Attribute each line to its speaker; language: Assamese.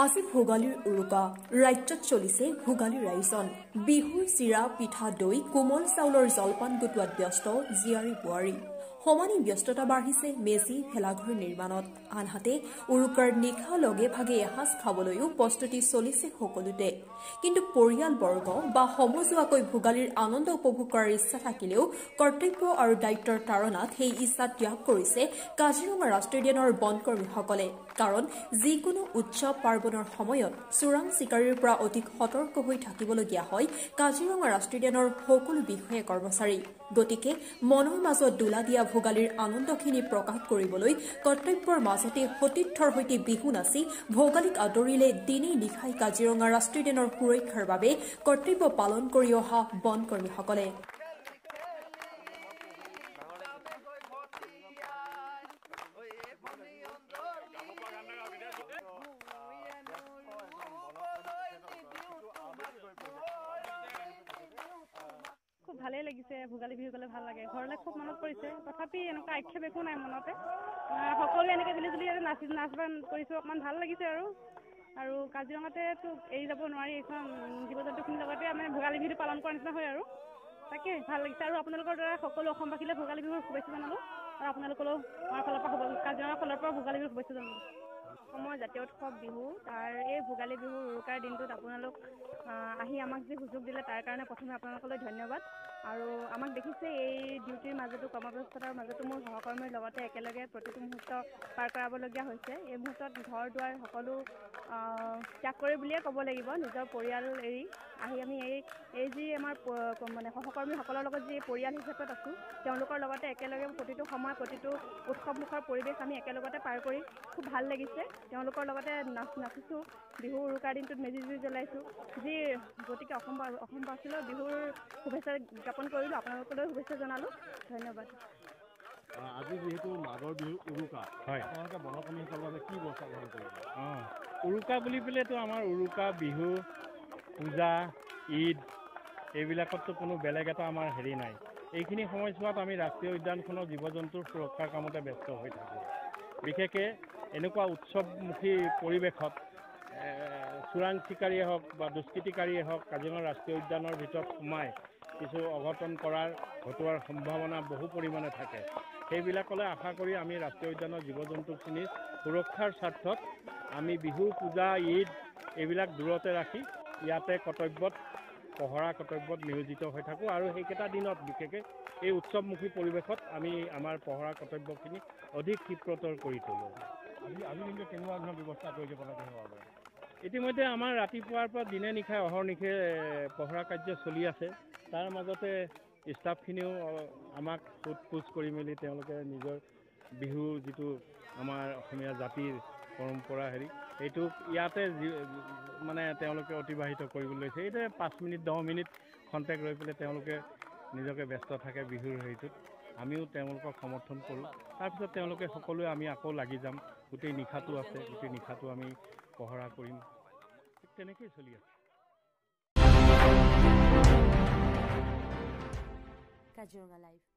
Speaker 1: আজি ভোগালীৰ উৰুকা ৰাজ্যত চলিছে ভোগালীৰ আয়োজন বিহুৰ চিৰা পিঠা দৈ কোমল চাউলৰ জলপান গোটোৱাত ব্যস্ত জীয়াৰী বোৱাৰী সমানে ব্যস্ততা বাঢ়িছে মেজি ভেলাঘৰ নিৰ্মাণত আনহাতে উৰুকাৰ নিশা লগে ভাগে এসাঁজ খাবলৈও প্ৰস্তুতি চলিছে সকলোতে কিন্তু পৰিয়ালবৰ্গ বা সমজুৱাকৈ ভোগালীৰ আনন্দ উপভোগ কৰাৰ ইচ্ছা থাকিলেও কৰ্তব্য আৰু দায়িত্বৰ তাৰণাত সেই ইচ্ছা ত্যাগ কৰিছে কাজিৰঙা ৰাষ্ট্ৰীয় উদ্যানৰ বনকৰ্মীসকলে কাৰণ যিকোনো উৎসৱ পাৰ্বণৰ সময়ত চোৰাং চিকাৰীৰ পৰা অধিক সতৰ্ক হৈ থাকিবলগীয়া হয় কাজিৰঙা ৰাষ্ট্ৰীয় উদ্যানৰ সকলো বিষয়া কৰ্মচাৰী গতিকে মনৰ মাজত দোলা দিয়া ভোগালীৰ আনন্দখিনি প্ৰকাশ কৰিবলৈ কৰ্তব্যৰ মাজতে সতীৰ্থৰ সৈতে বিহু নাচি ভোগালীক আদৰিলে দিনে নিশাই কাজিৰঙা ৰাষ্ট্ৰীয় উদ্যানৰ সুৰক্ষাৰ বাবে কৰ্তব্য পালন কৰি অহা বনকৰ্মীসকলে
Speaker 2: খুব ভালেই লাগিছে ভোগালী বিহু গ'লে ভাল লাগে ঘৰলৈ খুব মনত পৰিছে তথাপি এনেকুৱা আক্ষেপ একো নাই মনতে সকলোৱে এনেকৈ মিলি নাচ বান কৰিছোঁ অকণমান ভাল লাগিছে আৰু কাজিৰঙাতেতো এৰি যাব নোৱাৰি এইখন জীৱ জন্তুখিনিৰ লগতে আমি ভোগালী বিহুটো পালন কৰাৰ নিচিনা হয় আৰু তাকে ভাল লাগিছে আৰু আপোনালোকৰ দ্বাৰা সকলো অসমবাসীলৈ ভোগালী বিহুৰ শুভেচ্ছা জনালোঁ আৰু আপোনালোকলৈও আমাৰ ফালৰ পৰা কাজিৰঙাৰ ফালৰ পৰা ভোগালী বিহুৰ শুভেচ্ছা জনালোঁ অসমৰ জাতীয় উৎসৱ বিহু তাৰ এই ভোগালী বিহুৰ উৰুকাৰ দিনটোত আপোনালোক আহি আমাক যি সুযোগ দিলে তাৰ কাৰণে প্ৰথমে আপোনালোকলৈ ধন্যবাদ আৰু আমাক দেখিছে এই ডিউটিৰ মাজতো কৰ্মব্যস্ততাৰ মাজতো মোৰ সহকৰ্মীৰ লগতে একেলগে প্ৰতিটো মুহূৰ্ত পাৰ কৰাবলগীয়া হৈছে এই মুহূৰ্তত ঘৰ দুৱাৰ সকলো ত্যাগ কৰি বুলিয়ে ক'ব লাগিব নিজৰ পৰিয়াল এৰি আহি আমি এই যি আমাৰ মানে সহকৰ্মীসকলৰ লগত যি পৰিয়াল হিচাপত আছোঁ তেওঁলোকৰ লগতে একেলগে প্ৰতিটো সময় প্ৰতিটো উৎসৱমুখৰ পৰিৱেশ আমি একেলগতে পাৰ কৰি খুব ভাল লাগিছে তেওঁলোকৰ লগতে নাচিছোঁ বিহু উৰুকাৰ দিনটোত মেজি জুই জ্বলাইছোঁ গতিকে অসমবাসীলৈ বিহুৰ শুভেচ্ছা জ্ঞাপন কৰিলোঁ আপোনালোকলৈ শুভেচ্ছা জনালোঁ ধন্যবাদ
Speaker 3: আজি যিহেতু মাঘৰ বিহুৰ উৰুকা হয় আপোনালোকে বনকৰ্মীসকলৰ বাবে কি ব্যৱস্থা গ্ৰহণ কৰিব
Speaker 4: উৰুকা বুলি পেলাইতো আমাৰ উৰুকা বিহু পূজা ঈদ এইবিলাকততো কোনো বেলেগ এটা আমাৰ হেৰি নাই এইখিনি সময়ছোৱাত আমি ৰাষ্ট্ৰীয় উদ্যানখনৰ জীৱ জন্তুৰ সুৰক্ষাৰ কামতে ব্যস্ত হৈ থাকোঁ বিশেষকৈ এনেকুৱা উৎসৱমুখী পৰিৱেশত চোৰাং চিকাৰীয়ে হওক বা দুষ্কৃতিকাৰীয়ে হওক কাজিৰঙা ৰাষ্ট্ৰীয় উদ্যানৰ ভিতৰত সোমাই কিছু অঘটন ঘটোৱাৰ সম্ভাৱনা বহু পৰিমাণে থাকে সেইবিলাকলৈ আশা কৰি আমি ৰাষ্ট্ৰীয় উদ্যানৰ জীৱ জন্তুখিনিৰ সুৰক্ষাৰ স্বাৰ্থত আমি বিহু পূজা ঈদ এইবিলাক দূৰতে ৰাখি ইয়াতে পহৰা কৰ্তব্যত নিয়োজিত হৈ থাকোঁ আৰু সেইকেইটা দিনত বিশেষকৈ এই উৎসৱমুখী পৰিৱেশত আমি আমাৰ পহৰা কৰ্তব্যখিনি অধিক ক্ষীপ্ৰতৰ কৰি তোলোঁ
Speaker 3: আজি কিন্তু কেনেকুৱা ধৰণৰ ব্যৱস্থা কৰি দিব লাগে
Speaker 4: ইতিমধ্যে আমাৰ ৰাতিপুৱাৰ পৰা দিনে নিশাই অহৰ্নিশে পহৰা কাৰ্য চলি আছে তাৰ মাজতে ষ্টাফখিনিও আমাক সোধ কৰি মেলি তেওঁলোকে নিজৰ বিহু যিটো আমাৰ অসমীয়া জাতিৰ পৰম্পৰা এইটো ইয়াতে মানে তেওঁলোকে অতিবাহিত কৰিবলৈ লৈছে এইটো 5 মিনিট 10 মিনিট খন্তেক ৰৈ পেলাই তেওঁলোকে নিজকে ব্যস্ত থাকে বিহুৰ হেৰিটোত আমিও তেওঁলোকক সমৰ্থন কৰোঁ তাৰপিছত তেওঁলোকে সকলোৱে আমি আকৌ লাগি যাম গোটেই নিশাটো আছে গোটেই নিশাটো আমি পহৰা কৰিম ঠিক তেনেকেই চলি আছে
Speaker 1: কাজিৰঙা লাইভ